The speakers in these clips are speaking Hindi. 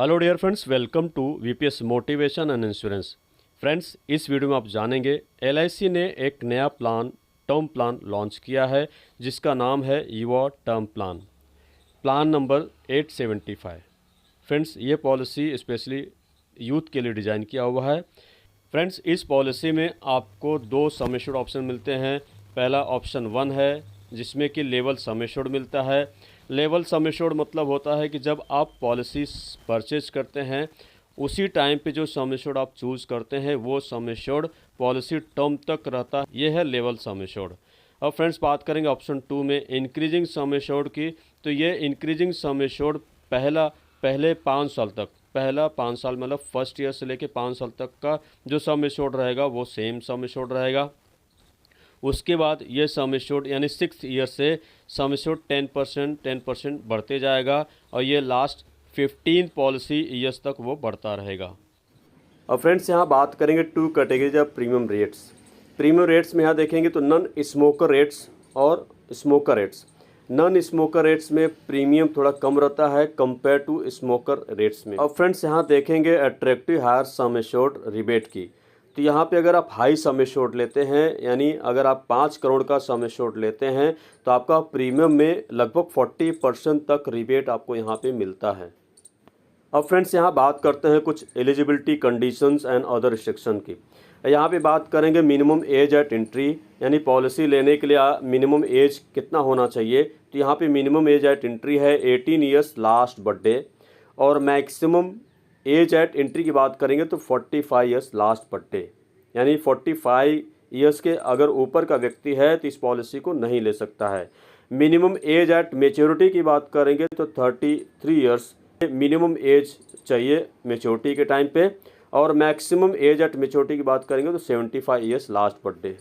Hello dear friends, welcome to VPS motivation and insurance. Friends, इस वीडियो में आप जानेंगे एलआईसी ने एक नया टर्म प्लान लॉन्च किया है जिसका नाम है युवा टर्म प्लान नंबर 875। फ्रेंड्स, ये पॉलिसी स्पेशली यूथ के लिए डिज़ाइन किया हुआ है। फ्रेंड्स, इस पॉलिसी में आपको दो सम एश्योर्ड ऑप्शन मिलते हैं। पहला ऑप्शन 1 है जिसमें कि लेवल सम एश्योर्ड मिलता है। लेवल सम एश्योर्ड मतलब होता है कि जब आप पॉलिसी परचेज करते हैं उसी टाइम पे जो सम एश्योर्ड आप चूज़ करते हैं वो सम एश्योर्ड पॉलिसी टर्म तक रहता है। ये है लेवल सम एश्योर्ड। अब फ्रेंड्स, बात करेंगे ऑप्शन 2 में इंक्रीजिंग सम एश्योर्ड की। तो ये इंक्रीजिंग सम एश्योर्ड पहले 5 साल तक, पहला 5 साल मतलब फर्स्ट ईयर से लेके 5 साल तक का जो सम एश्योर्ड रहेगा वो सेम सम एश्योर्ड रहेगा। उसके बाद ये सम एश्योर्ड यानी 6 ईयर से सम एश्योर्ड 10% बढ़ते जाएगा और ये लास्ट 15 पॉलिसी ईयर्स तक वो बढ़ता रहेगा। अब फ्रेंड्स, यहाँ बात करेंगे 2 categories of premium rates. Premium rates में यहाँ देखेंगे तो नॉन स्मोकर रेट्स और smoker rates. Non smoker rates में प्रीमियम थोड़ा कम रहता है कंपेयर टू स्मोकर रेट्स में। अब फ्रेंड्स, यहाँ देखेंगे attractive higher sum assured rebate की। तो यहाँ पे अगर आप हाई सम एश्योर्ड लेते हैं यानी अगर आप 5 करोड़ का सम एश्योर्ड लेते हैं तो आपका प्रीमियम में लगभग 40% तक रिबेट आपको यहाँ पे मिलता है। अब फ्रेंड्स, यहाँ बात करते हैं कुछ eligibility conditions and other restriction की। यहाँ पे बात करेंगे मिनिमम एज एट एंट्री, यानी पॉलिसी लेने के लिए मिनिमम एज कितना होना चाहिए। तो यहाँ पे मिनिमम एज एट एंट्री है 18 ईयर्स लास्ट बर्थडे और मैक्सिमम एज एट एंट्री की बात करेंगे तो 45 ईयर्स लास्ट बर्थडे, यानी 45 ईयर्स के अगर ऊपर का व्यक्ति है तो इस पॉलिसी को नहीं ले सकता है। मिनिमम एज एट मेच्योरिटी की बात करेंगे तो 33 ईयर्स मिनिमम एज चाहिए मेच्योरिटी के टाइम पे और मैक्सिमम एज एट मेच्योरिटी की बात करेंगे तो 75 ईयर्स लास्ट बर्थडे।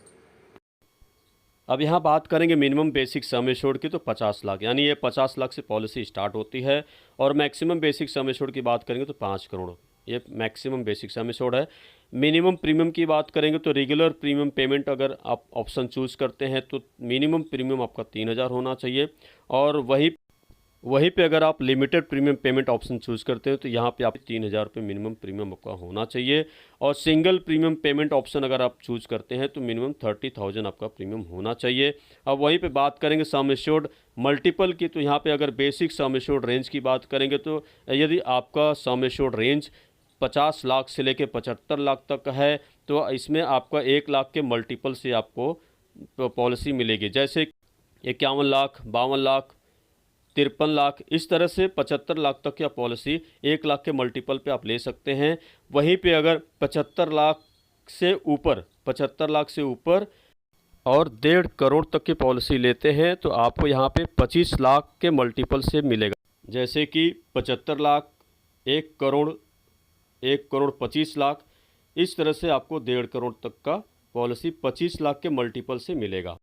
अब यहाँ बात करेंगे मिनिमम बेसिक सम एश्योर्ड की तो 50 लाख, यानी ये 50 लाख से पॉलिसी स्टार्ट होती है और मैक्सिमम बेसिक सम एश्योर्ड की बात करेंगे तो 5 करोड़, ये मैक्सिमम बेसिक सम एश्योर्ड है। मिनिमम प्रीमियम की बात करेंगे तो रेगुलर प्रीमियम पेमेंट अगर आप ऑप्शन चूज़ करते हैं तो मिनिमम प्रीमियम आपका 3000 होना चाहिए और वहीं पे अगर आप limited premium payment option choose करते हैं तो यहाँ पे आप 3000 रुपये मिनिमम प्रीमियम आपका होना चाहिए और सिंगल प्रीमियम पेमेंट ऑप्शन अगर आप चूज़ करते हैं तो मिनिमम 30,000 आपका प्रीमियम होना चाहिए। अब वहीं पे बात करेंगे सम एश्योर्ड मल्टीपल की। तो यहाँ पे अगर बेसिक सम एश्योर्ड रेंज की बात करेंगे तो यदि आपका सम एश्योर्ड रेंज 50 लाख से लेकर 75 लाख तक है तो इसमें आपका 1 लाख के मल्टीपल से आपको पॉलिसी मिलेगी, जैसे 51 लाख, 52 लाख, 53 लाख, इस तरह से 75 लाख तक की पॉलिसी 1 लाख के मल्टीपल पे आप ले सकते हैं। वहीं पे अगर 75 लाख से ऊपर और 1.5 करोड़ तक की पॉलिसी लेते हैं तो आपको यहाँ पे 25 लाख के मल्टीपल से मिलेगा, जैसे कि 75 लाख, 1 करोड़, 1 करोड़ 25 लाख, इस तरह से आपको 1.5 करोड़ तक का पॉलिसी 25 लाख के मल्टीपल से मिलेगा।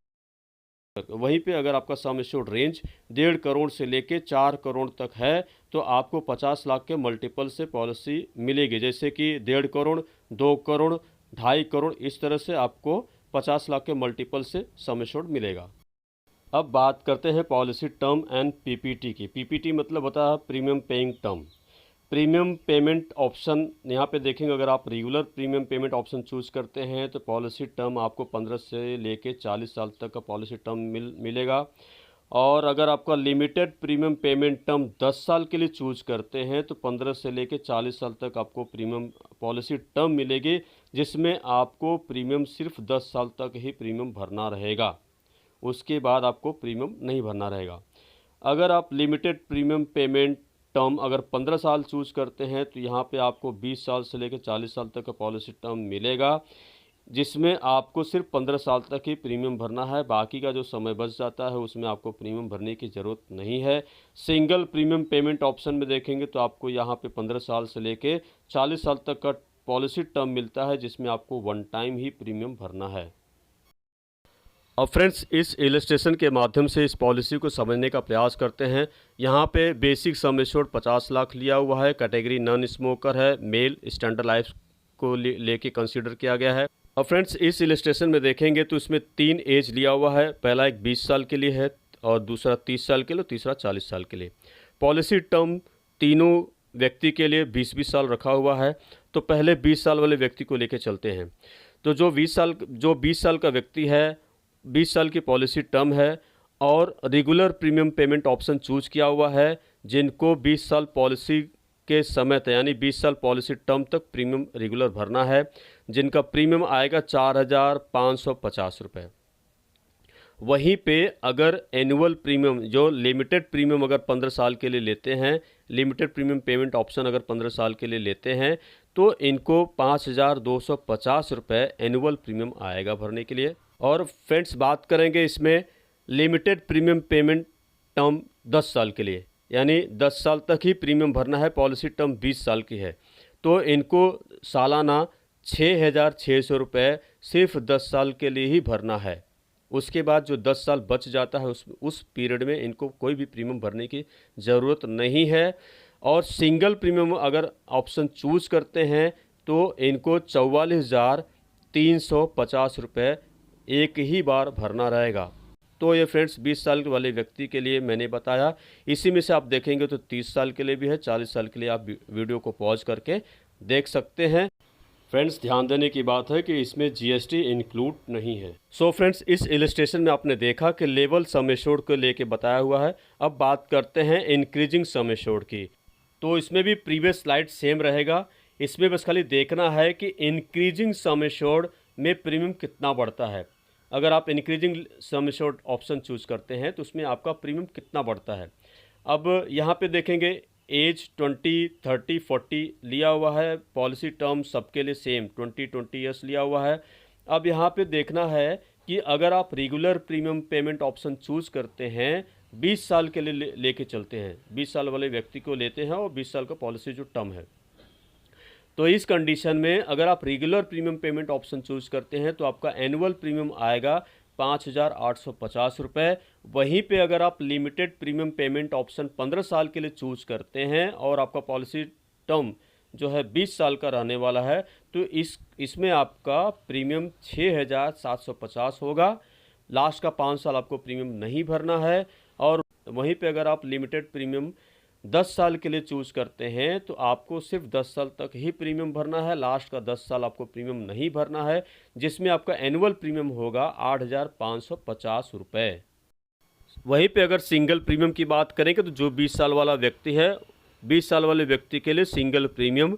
वहीं पे अगर आपका सम एश्योर्ड रेंज 1.5 करोड़ से लेके 4 करोड़ तक है तो आपको 50 लाख के मल्टीपल से पॉलिसी मिलेगी, जैसे कि 1.5 करोड़, 2 करोड़, 2.5 करोड़, इस तरह से आपको 50 लाख के मल्टीपल से सम एश्योर्ड मिलेगा। अब बात करते हैं पॉलिसी टर्म एंड पीपीटी की। पीपीटी मतलब होता है premium paying term. Premium payment option यहाँ पे देखेंगे, अगर आप regular premium payment option choose करते हैं तो पॉलिसी टर्म आपको 15 से लेके 40 साल तक का पॉलिसी टर्म मिलेगा और अगर आपका लिमिटेड प्रीमियम पेमेंट टर्म 10 साल के लिए चूज़ करते हैं तो 15 से लेके 40 साल तक आपको प्रीमियम पॉलिसी टर्म मिलेगी, जिसमें आपको प्रीमियम सिर्फ 10 साल तक ही प्रीमियम भरना रहेगा, उसके बाद आपको प्रीमियम नहीं भरना रहेगा। अगर आप लिमिटेड प्रीमियम पेमेंट टर्म अगर 15 साल चूज़ करते हैं तो यहाँ पे आपको 20 साल से लेकर 40 साल तक का पॉलिसी टर्म मिलेगा, जिसमें आपको सिर्फ 15 साल तक ही प्रीमियम भरना है, बाकी का जो समय बच जाता है उसमें आपको प्रीमियम भरने की ज़रूरत नहीं है। सिंगल प्रीमियम पेमेंट ऑप्शन में देखेंगे तो आपको यहाँ पे 15 साल से लेकर 40 साल तक का पॉलिसी टर्म मिलता है, जिसमें आपको 1 टाइम ही प्रीमियम भरना है। अब फ्रेंड्स, इस इलस्ट्रेशन के माध्यम से इस पॉलिसी को समझने का प्रयास करते हैं। यहाँ पे बेसिक सम एश्योर्ड 50 लाख लिया हुआ है, कैटेगरी नॉन स्मोकर है, मेल, स्टैंडर्ड लाइफ को लेके कंसीडर किया गया है। अब फ्रेंड्स, इस इलस्ट्रेशन में देखेंगे तो इसमें 3 एज लिया हुआ है, पहला एक 20 साल के लिए है और दूसरा 30 साल के लिए, तीसरा 40 साल के लिए। पॉलिसी टर्म तीनों व्यक्ति के लिए 20-20 साल रखा हुआ है। तो पहले 20 साल वाले व्यक्ति को लेके चलते हैं। तो जो 20 साल का व्यक्ति है, 20 साल की पॉलिसी टर्म है और regular premium payment option choose किया हुआ है, जिनको 20 साल पॉलिसी के समय तक यानी 20 साल पॉलिसी टर्म तक प्रीमियम रेगुलर भरना है, जिनका प्रीमियम आएगा 4,550 रुपये। वहीं पे अगर एनुअल प्रीमियम जो लिमिटेड प्रीमियम अगर 15 साल के लिए लेते हैं, लिमिटेड प्रीमियम पेमेंट ऑप्शन अगर 15 साल के लिए लेते हैं, तो इनको 5,250 रुपये एनुअल प्रीमियम आएगा भरने के लिए। और फ्रेंड्स बात करेंगे इसमें लिमिटेड प्रीमियम पेमेंट टर्म 10 साल के लिए, यानी 10 साल तक ही प्रीमियम भरना है, पॉलिसी टर्म 20 साल की है, तो इनको सालाना 6,600 रुपये सिर्फ 10 साल के लिए ही भरना है। उसके बाद जो 10 साल बच जाता है उस पीरियड में इनको कोई भी प्रीमियम भरने की ज़रूरत नहीं है। और सिंगल प्रीमियम अगर ऑप्शन चूज करते हैं तो इनको 44,350 रुपये एक ही बार भरना रहेगा। तो ये फ्रेंड्स 20 साल वाले व्यक्ति के लिए मैंने बताया। इसी में से आप देखेंगे तो 30 साल के लिए भी है, 40 साल के लिए आप वीडियो को पॉज करके देख सकते हैं। फ्रेंड्स ध्यान देने की बात है कि इसमें जीएसटी इंक्लूड नहीं है। सो फ्रेंड्स इस इलस्ट्रेशन में आपने देखा कि लेवल सम एश्योर्ड को लेके बताया हुआ है। अब बात करते हैं इंक्रीजिंग सम एश्योर्ड की। तो इसमें भी प्रीवियस स्लाइड सेम रहेगा। इसमें बस खाली देखना है कि इंक्रीजिंग सम एश्योर्ड में प्रीमियम कितना बढ़ता है। अगर आप increasing sum assured option choose करते हैं तो उसमें आपका प्रीमियम कितना बढ़ता है। अब यहाँ पे देखेंगे एज 20, 30, 40 लिया हुआ है, पॉलिसी टर्म सबके लिए सेम 20 ईयर्स लिया हुआ है। अब यहाँ पे देखना है कि अगर आप regular premium payment option choose करते हैं, 20 साल के लिए लेके चलते हैं, 20 साल वाले व्यक्ति को लेते हैं और 20 साल का पॉलिसी जो टर्म है, तो इस कंडीशन में अगर आप regular premium payment option choose करते हैं तो आपका एनुअल प्रीमियम आएगा 5,850 रुपये। वहीं पे अगर आप लिमिटेड प्रीमियम पेमेंट ऑप्शन 15 साल के लिए चूज करते हैं और आपका पॉलिसी टर्म जो है 20 साल का रहने वाला है, तो इसमें आपका प्रीमियम 6,750 होगा। लास्ट का 5 साल आपको प्रीमियम नहीं भरना है। और वहीं पे अगर आप लिमिटेड प्रीमियम 10 साल के लिए चूज करते हैं तो आपको सिर्फ 10 साल तक ही प्रीमियम भरना है, लास्ट का 10 साल आपको प्रीमियम नहीं भरना है, जिसमें आपका एनुअल प्रीमियम होगा 8,550 रुपये। वहीं पे अगर सिंगल प्रीमियम की बात करेंगे तो जो 20 साल वाला व्यक्ति है, 20 साल वाले व्यक्ति के लिए सिंगल प्रीमियम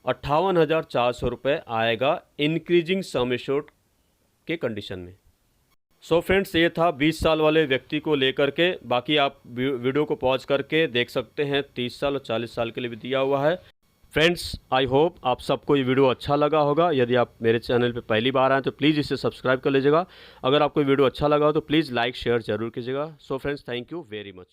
58,400 रुपये आएगा इंक्रीजिंग सम एश्योर्ड के कंडीशन में। सो फ्रेंड्स ये था 20 साल वाले व्यक्ति को लेकर के। बाकी आप वीडियो को पॉज करके देख सकते हैं, 30 साल और 40 साल के लिए भी दिया हुआ है। फ्रेंड्स आई होप आप सबको ये वीडियो अच्छा लगा होगा। यदि आप मेरे चैनल पे पहली बार आए तो प्लीज़ इसे सब्सक्राइब कर लीजिएगा। अगर आपको वीडियो अच्छा लगा हो तो प्लीज़ लाइक शेयर ज़रूर कीजिएगा। So friends thank you very much.